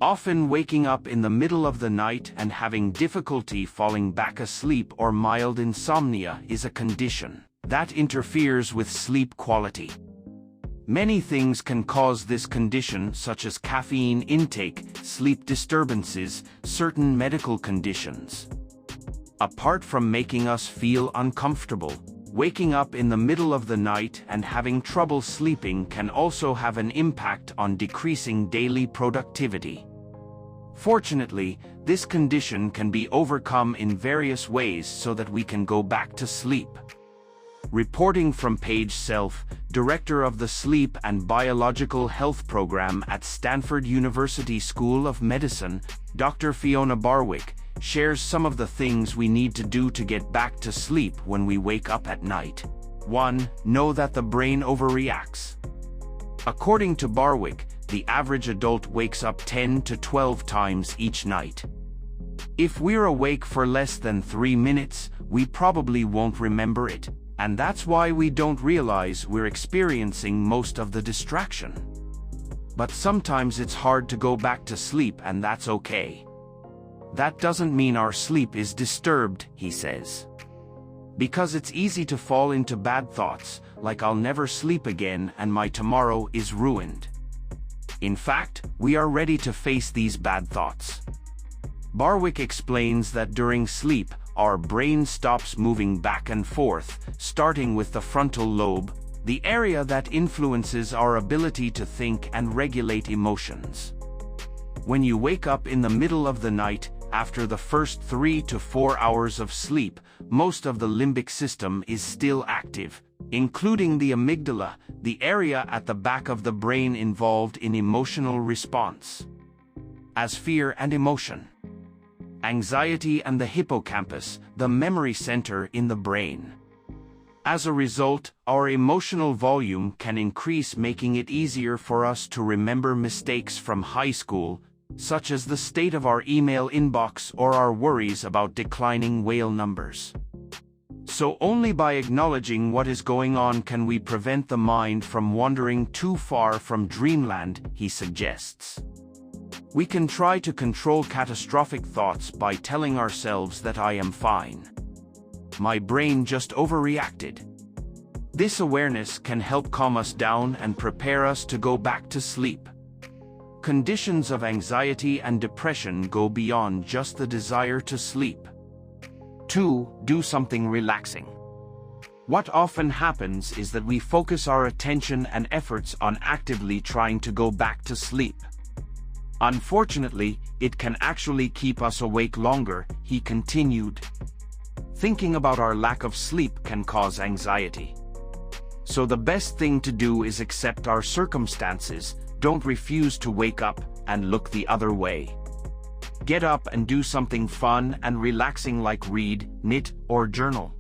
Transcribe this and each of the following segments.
Often waking up in the middle of the night and having difficulty falling back asleep or mild insomnia is a condition that interferes with sleep quality. Many things can cause this condition, such as caffeine intake, sleep disturbances, certain medical conditions. Apart from making us feel uncomfortable, waking up in the middle of the night and having trouble sleeping can also have an impact on decreasing daily productivity. Fortunately, this condition can be overcome in various ways so that we can go back to sleep. Reporting from Paige Self, director of the Sleep and Biological Health Program at Stanford University School of Medicine, Dr. Fiona Barwick, shares some of the things we need to do to get back to sleep when we wake up at night. 1. Know that the brain overreacts. According to Barwick, the average adult wakes up 10 to 12 times each night. If we're awake for less than 3 minutes, we probably won't remember it, and that's why we don't realize we're experiencing most of the distraction. But sometimes it's hard to go back to sleep, and that's okay. That doesn't mean our sleep is disturbed, he says. Because it's easy to fall into bad thoughts, like I'll never sleep again and my tomorrow is ruined. In fact, we are ready to face these bad thoughts. Barwick explains that during sleep, our brain stops moving back and forth, starting with the frontal lobe, the area that influences our ability to think and regulate emotions. When you wake up in the middle of the night, after the first 3 to 4 hours of sleep, most of the limbic system is still active, including the amygdala, the area at the back of the brain involved in emotional response, as fear and emotion, anxiety, and the hippocampus, the memory center in the brain. As a result, our emotional volume can increase, making it easier for us to remember mistakes from high school, such as the state of our email inbox or our worries about declining whale numbers. So only by acknowledging what is going on can we prevent the mind from wandering too far from dreamland, he suggests. We can try to control catastrophic thoughts by telling ourselves that I am fine. My brain just overreacted. This awareness can help calm us down and prepare us to go back to sleep. Conditions of anxiety and depression go beyond just the desire to sleep. 2. Do something relaxing. What often happens is that we focus our attention and efforts on actively trying to go back to sleep. Unfortunately, it can actually keep us awake longer, he continued. Thinking about our lack of sleep can cause anxiety. So the best thing to do is accept our circumstances, don't refuse to wake up and look the other way. Get up and do something fun and relaxing like read, knit, or journal.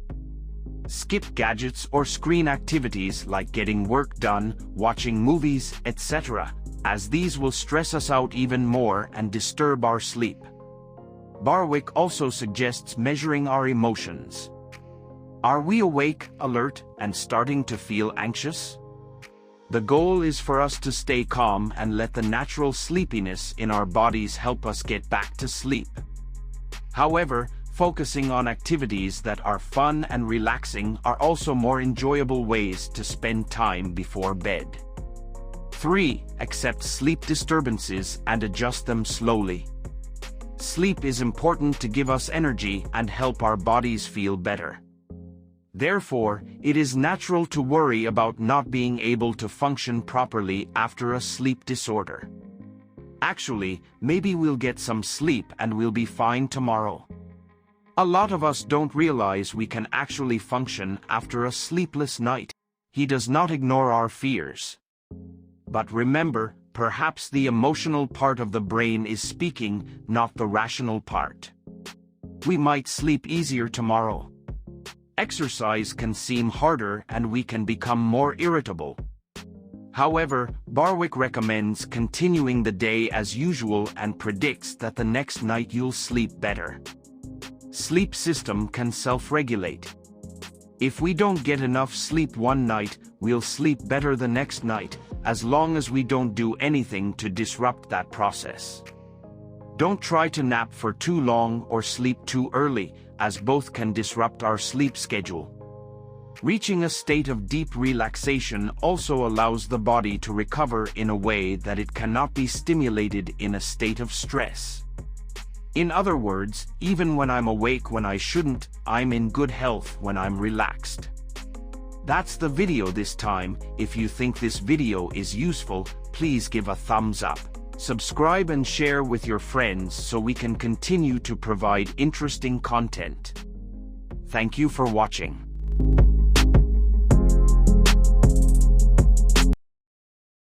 Skip gadgets or screen activities like getting work done, watching movies, etc., as these will stress us out even more and disturb our sleep. Barwick also suggests measuring our emotions. Are we awake, alert, and starting to feel anxious? The goal is for us to stay calm and let the natural sleepiness in our bodies help us get back to sleep. However, focusing on activities that are fun and relaxing are also more enjoyable ways to spend time before bed. 3. Accept sleep disturbances and adjust them slowly. Sleep is important to give us energy and help our bodies feel better. Therefore, it is natural to worry about not being able to function properly after a sleep disorder. Actually, maybe we'll get some sleep and we'll be fine tomorrow. A lot of us don't realize we can actually function after a sleepless night. He does not ignore our fears. But remember, perhaps the emotional part of the brain is speaking, not the rational part. We might sleep easier tomorrow. Exercise can seem harder and we can become more irritable. However, Barwick recommends continuing the day as usual and predicts that the next night you'll sleep better. Sleep system can self-regulate. If we don't get enough sleep one night, we'll sleep better the next night, as long as we don't do anything to disrupt that process. Don't try to nap for too long or sleep too early, as both can disrupt our sleep schedule. Reaching a state of deep relaxation also allows the body to recover in a way that it cannot be stimulated in a state of stress. In other words, even when I'm awake when I shouldn't, I'm in good health when I'm relaxed. That's the video this time. If you think this video is useful, please give a thumbs up. Subscribe and share with your friends so we can continue to provide interesting content. Thank you for watching.